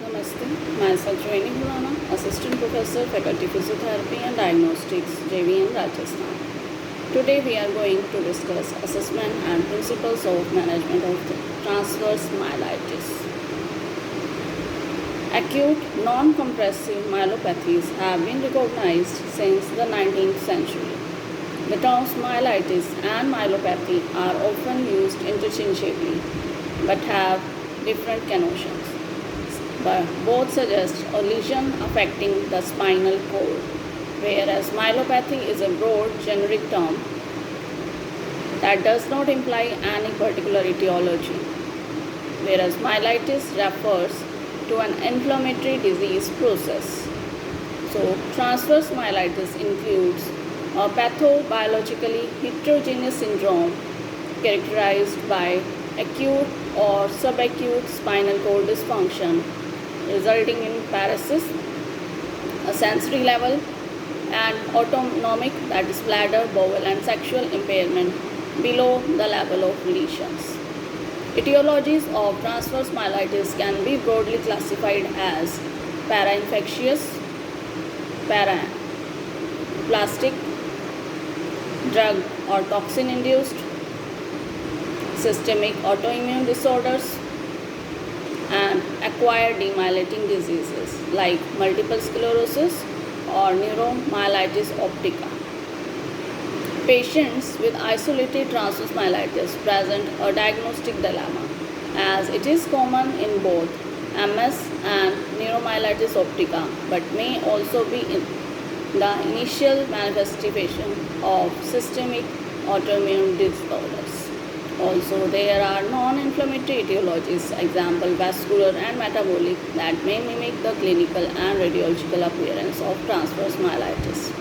Namaste. Myself Rohini Khurana, Assistant Professor, Faculty Physiotherapy and Diagnostics, JVM Rajasthan. Today we are going to discuss assessment and principles of management of the transverse myelitis. Acute non-compressive myelopathies have been recognized since the 19th century. The terms myelitis and myelopathy are often used interchangeably but have different connotations. But both suggest a lesion affecting the spinal cord, whereas myelopathy is a broad generic term that does not imply any particular etiology, whereas myelitis refers to an inflammatory disease process. So, transverse myelitis includes a pathobiologically heterogeneous syndrome characterized by acute or subacute spinal cord dysfunction resulting in paresis, a sensory level, and autonomic, that is bladder, bowel, and sexual impairment below the level of lesions. Etiologies of transverse myelitis can be broadly classified as parainfectious, paraplastic, drug or toxin induced, systemic autoimmune disorders, and acquired demyelinating diseases like multiple sclerosis or neuromyelitis optica. Patients with isolated transverse myelitis present a diagnostic dilemma, as it is common in both MS and neuromyelitis optica, but may also be in the initial manifestation of systemic autoimmune disorders. Also, there are non-inflammatory etiologies, example vascular and metabolic, that may mimic the clinical and radiological appearance of transverse myelitis.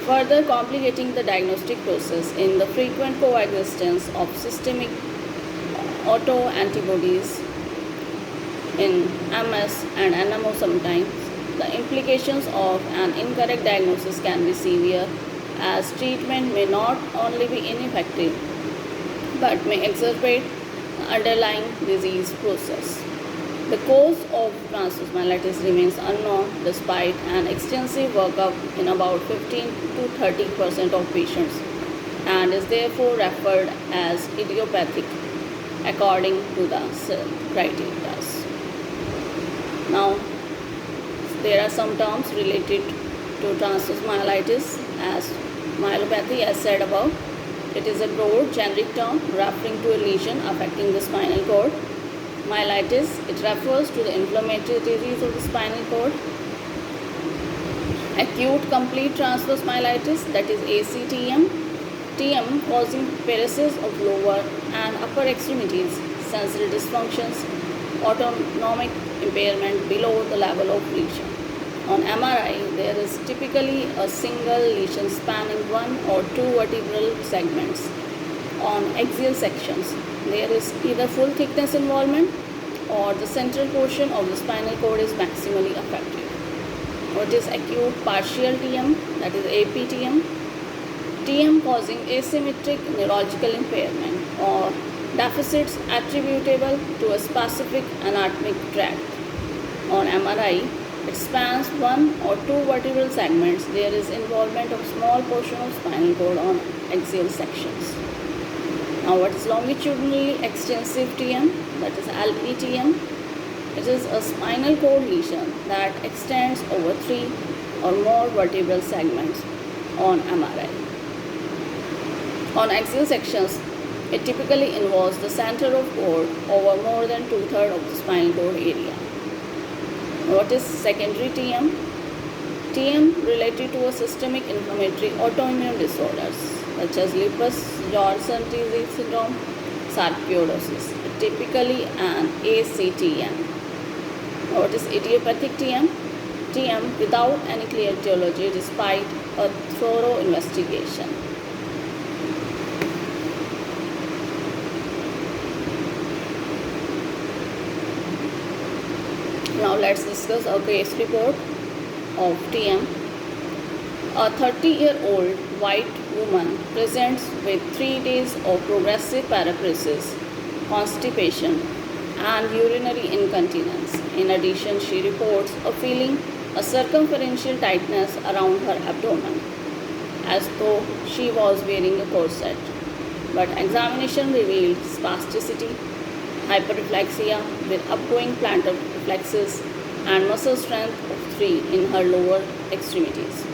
Further complicating the diagnostic process in the frequent coexistence of systemic autoantibodies in MS and NMO sometimes, the implications of an incorrect diagnosis can be severe, as treatment may not only be ineffective but may exacerbate the underlying disease process. The cause of transverse myelitis remains unknown despite an extensive workup in about 15 to 30% of patients and is therefore referred as idiopathic according to the criteria. Now, there are some terms related to transverse myelitis as myelopathy, as said above. It is a broad generic term referring to a lesion affecting the spinal cord. Myelitis, it refers to the inflammatory disease of the spinal cord. Acute complete transverse myelitis, that is ACTM. TM causing paresis of lower and upper extremities, sensory dysfunctions, autonomic impairment below the level of lesion. On MRI, there is typically a single lesion spanning one or two vertebral segments. On axial sections, there is either full thickness involvement or the central portion of the spinal cord is maximally affected. What is acute partial TM? That is APTM. TM causing asymmetric neurological impairment or deficits attributable to a specific anatomic tract. On MRI, it spans one or two vertebral segments. There is involvement of small portion of spinal cord on axial sections. Now, what is longitudinally extensive TM? That is LETM. It is a spinal cord lesion that extends over three or more vertebral segments on MRI. On axial sections, it typically involves the center of cord over more than 2/3 of the spinal cord area. What is secondary TM? TM related to a systemic inflammatory autoimmune disorders such as lupus, Johnson disease syndrome, sarcoidosis, typically an ACTM. What is idiopathic TM? TM without any clear etiology despite a thorough investigation. Now let's discuss a case report of TM. A 30-year-old white woman presents with 3 days of progressive paraparesis, constipation, and urinary incontinence. In addition, she reports a circumferential tightness around her abdomen, as though she was wearing a corset. But examination revealed spasticity, hyperreflexia with upgoing plantar reflexes, and muscle strength of 3 in her lower extremities.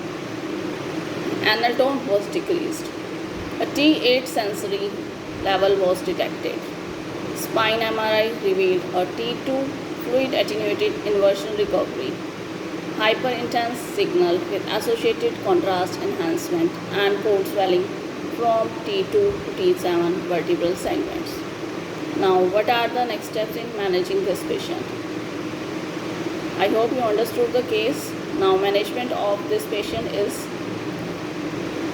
Anal tone was decreased. A T8 sensory level was detected. Spine MRI revealed a T2 fluid attenuated inversion recovery, hyperintense signal with associated contrast enhancement, and cord swelling from T2 to T7 vertebral segments. Now, what are the next steps in managing this patient? I hope you understood the case. Now, management of this patient is,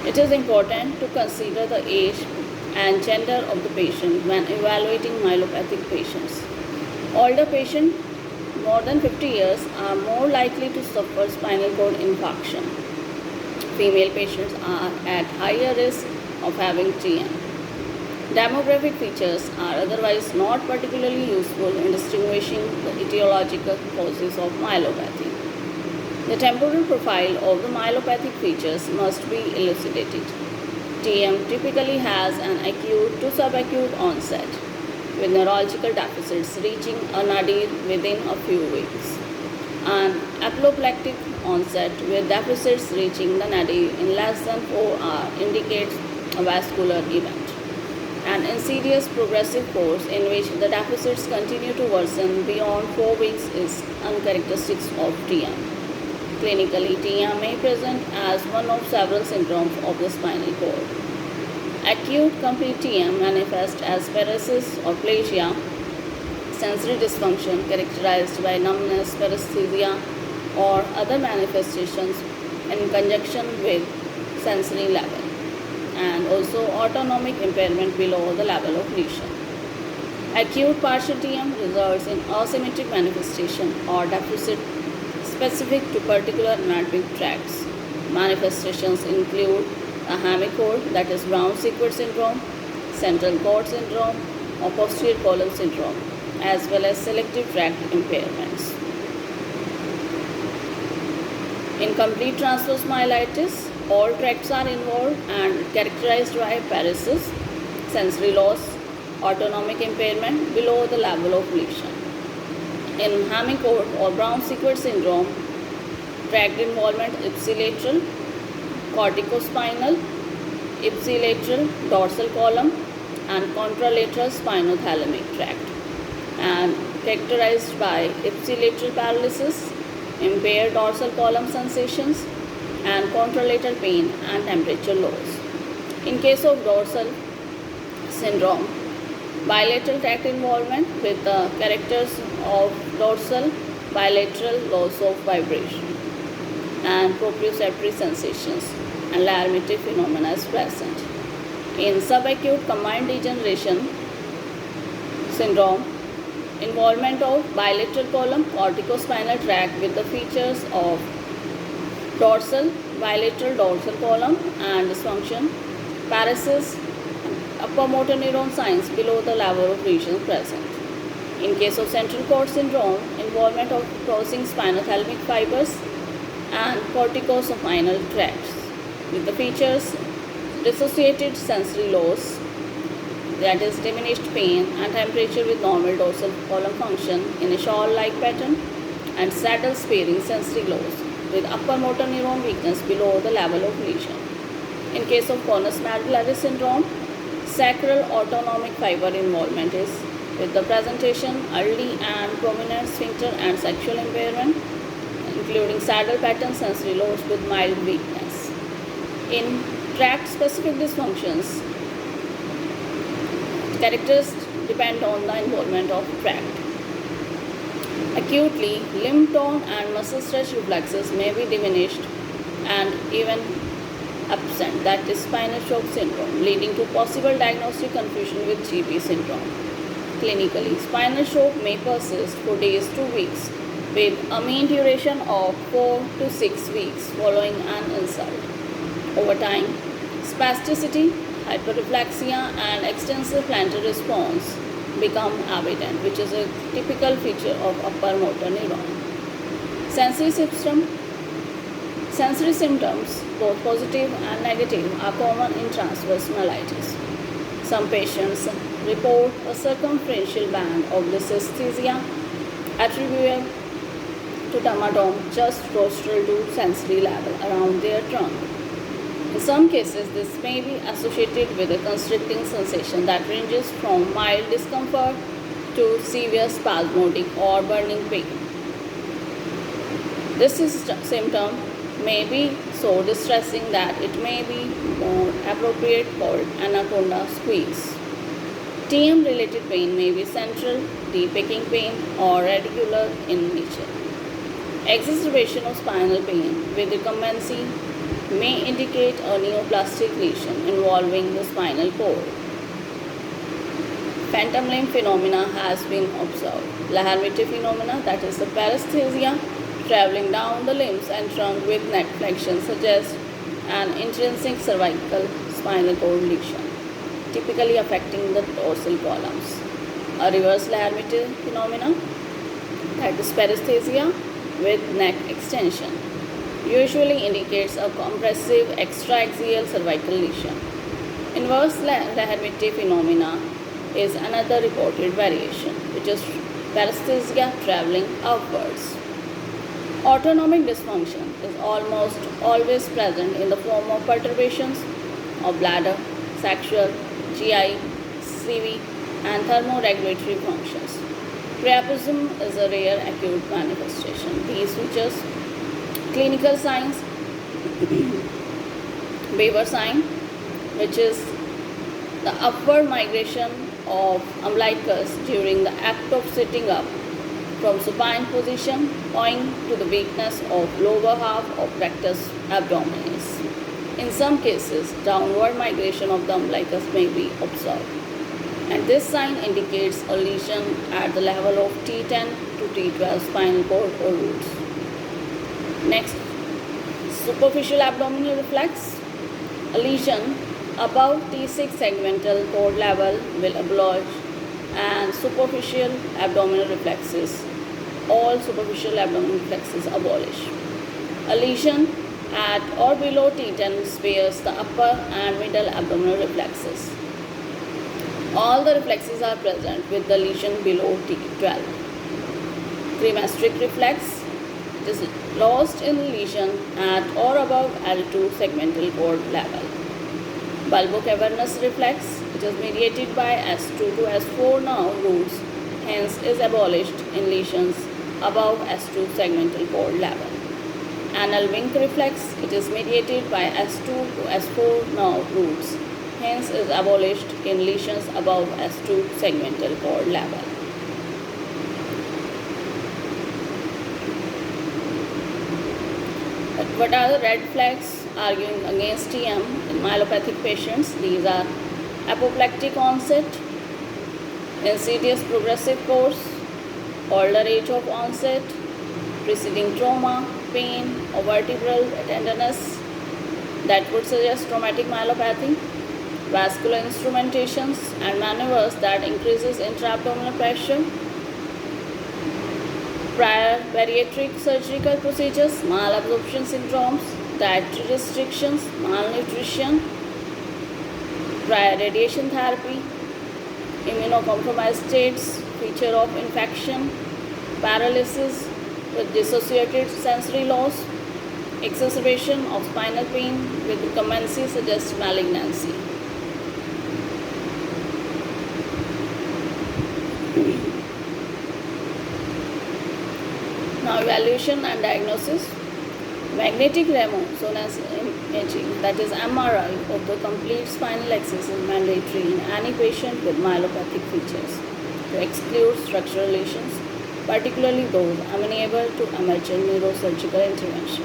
it is important to consider the age and gender of the patient when evaluating myelopathic patients. Older patients more than 50 years are more likely to suffer spinal cord infarction. Female patients are at higher risk of having TM. Demographic features are otherwise not particularly useful in distinguishing the etiological causes of myelopathy. The temporal profile of the myelopathic features must be elucidated. TM typically has an acute to subacute onset, with neurological deficits reaching a nadir within a few weeks. An apoplectic onset with deficits reaching the nadir in less than 4 hours indicates a vascular event. An insidious progressive course in which the deficits continue to worsen beyond 4 weeks is uncharacteristic of TM. Clinically, TM may present as one of several syndromes of the spinal cord. Acute complete TM manifests as paresis or plagia, sensory dysfunction characterized by numbness, paresthesia, or other manifestations in conjunction with sensory level, and also autonomic impairment below the level of lesion. Acute partial TM results in asymmetric manifestation or deficit specific to particular anatomic tracts. Manifestations include a hemichord, that is Brown-Sequard syndrome, central cord syndrome, or posterior column syndrome, as well as selective tract impairments. In complete transverse myelitis, all tracts are involved and characterized by paresis, sensory loss, autonomic impairment below the level of lesion. In hemichord or Brown-Sequard syndrome, tract involvement ipsilateral, corticospinal, ipsilateral dorsal column, and contralateral spinothalamic tract, and characterized by ipsilateral paralysis, impaired dorsal column sensations, and contralateral pain and temperature lows. In case of dorsal syndrome, bilateral tract involvement with the characters of dorsal bilateral loss of vibration and proprioceptory sensations, and larymetric phenomena is present. In subacute combined degeneration syndrome, involvement of bilateral column, corticospinal tract with the features of dorsal, bilateral dorsal column and dysfunction, paresis, upper motor neuron signs below the level of lesion present. In case of central cord syndrome, involvement of crossing spinothalamic fibers and corticospinal tracts with the features dissociated sensory loss, that is diminished pain and temperature with normal dorsal column function in a shawl-like pattern, and saddle sparing sensory loss with upper motor neuron weakness below the level of lesion. In case of conus medullaris syndrome, sacral autonomic fiber involvement is with the presentation early and prominent sphincter and sexual impairment, including saddle pattern sensory loss with mild weakness. In tract-specific dysfunctions, characters depend on the involvement of tract. Acutely, limb tone and muscle stretch reflexes may be diminished and even absent, that is spinal shock syndrome, leading to possible diagnostic confusion with GP syndrome. Clinically, spinal shock may persist for days to weeks with a mean duration of 4 to 6 weeks following an insult. Over time, spasticity, hyperreflexia, and extensive plantar response become evident, which is a typical feature of upper motor neuron. Sensory system. Sensory symptoms, both positive and negative, are common in transverse myelitis. Some patients report a circumferential band of dysesthesia attributable to dermatome just rostral to sensory level around their trunk. In some cases, this may be associated with a constricting sensation that ranges from mild discomfort to severe spasmodic or burning pain. This symptom may be so distressing that it may be more appropriate called anaconda squeeze. TM related pain may be central, deep aching pain, or radicular in nature. Exacerbation of spinal pain with recumbency may indicate a neoplastic lesion involving the spinal cord. Phantom limb phenomena has been observed. Lahermitte phenomena, that is the paresthesia traveling down the limbs and trunk with neck flexion, suggests an intrinsic cervical spinal cord lesion, typically affecting the dorsal columns. A reverse Lahermitte phenomena, that is paresthesia with neck extension, usually indicates a compressive extraaxial cervical lesion. Inverse Lahermitte phenomena is another reported variation, which is paresthesia traveling upwards. Autonomic dysfunction is almost always present in the form of perturbations of bladder, sexual, GI, CV, and thermoregulatory functions. Priapism is a rare acute manifestation. These features clinical signs, Weber sign, which is the upward migration of umbilicus during the act of sitting up from supine position, owing to the weakness of lower half of rectus abdominis. In some cases, downward migration of the umbilicus may be observed, and this sign indicates a lesion at the level of T10 to T12 spinal cord or roots. Next, superficial abdominal reflex. A lesion above T6 segmental cord level will abolish and superficial abdominal reflexes. All superficial abdominal reflexes abolish. A lesion at or below T10 spares the upper and middle abdominal reflexes. All the reflexes are present with the lesion below T12. Cremasteric reflex is lost in the lesion at or above L2 segmental cord level. Bulbocavernous reflex, which is mediated by S2 to S4 nerve roots, hence is abolished in lesions above S2 segmental cord level. Anal wink reflex, it is mediated by S2 to S4 nerve roots, hence is abolished in lesions above S2 segmental cord level. What are the red flags arguing against TM in myelopathic patients? These are apoplectic onset, insidious progressive course, older age of onset, preceding trauma, pain, or vertebral tenderness that would suggest traumatic myelopathy, vascular instrumentations and maneuvers that increases intra-abdominal pressure, prior bariatric surgical procedures, malabsorption syndromes, dietary restrictions, malnutrition, prior radiation therapy, immunocompromised states, feature of infection, paralysis with dissociated sensory loss, exacerbation of spinal pain with recumbency suggests malignancy. Now evaluation and diagnosis. Magnetic resonance, known as imaging, that is MRI of the complete spinal axis is mandatory in any patient with myelopathic features to exclude structural lesions, particularly those amenable to emergent neurosurgical intervention.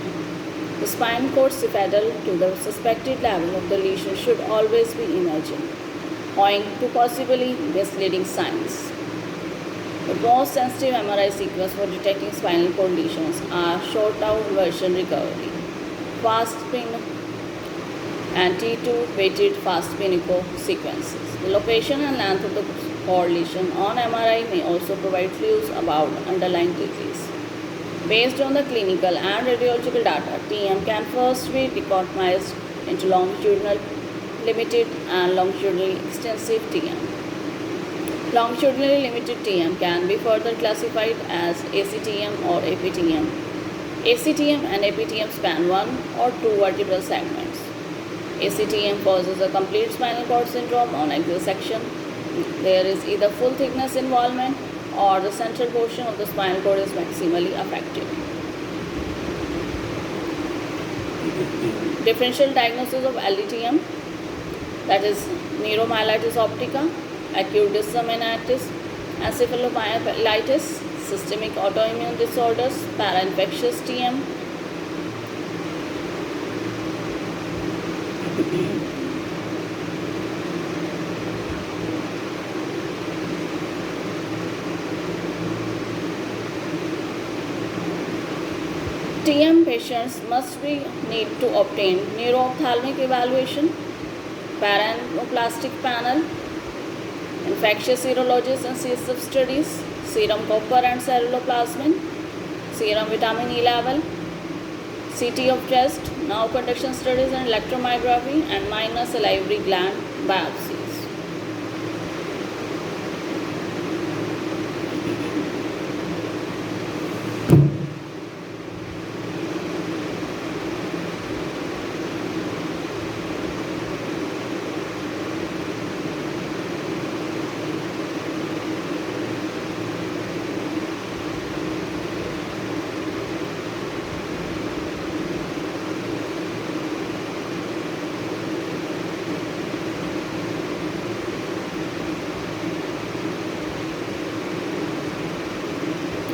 The spine cord cephalal to the suspected level of the lesion should always be emerging, owing to possibly misleading signs. The most sensitive MRI sequence for detecting spinal cord lesions are short-out version recovery, fast spin, and T2 weighted fast spin echo sequences. The location and length of the Correlation on MRI may also provide clues about underlying disease. Based on the clinical and radiological data, TM can first be dichotomized into longitudinal limited and longitudinally extensive TM. Longitudinally limited TM can be further classified as ACTM or APTM. ACTM and APTM span one or two vertebral segments. ACTM causes a complete spinal cord syndrome on axial section. There is either full thickness involvement or the central portion of the spinal cord is maximally affected. Differential diagnosis of LDTM, that is neuromyelitis optica, acute disseminatis, encephalomyelitis, systemic autoimmune disorders, parainfectious TM. TM patients must need to obtain neuro-ophthalmic evaluation, paraneoplastic panel, infectious serologies and CSF studies, serum copper and ceruloplasmin, serum vitamin E level, CT of chest, nerve conduction studies and electromyography, and minor salivary gland biopsies.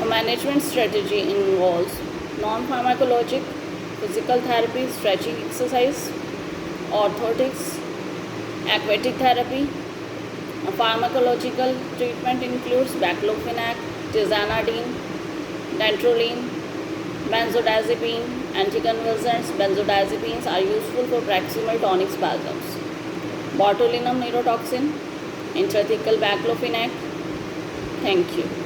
Management strategy involves non-pharmacologic, physical therapy, stretching exercise, orthotics, aquatic therapy. A pharmacological treatment includes baclofen, tizanidine, dantrolene, benzodiazepine, anticonvulsants. Benzodiazepines are useful for proximal tonic spasms. Botulinum neurotoxin, intrathecal baclofen. Thank you.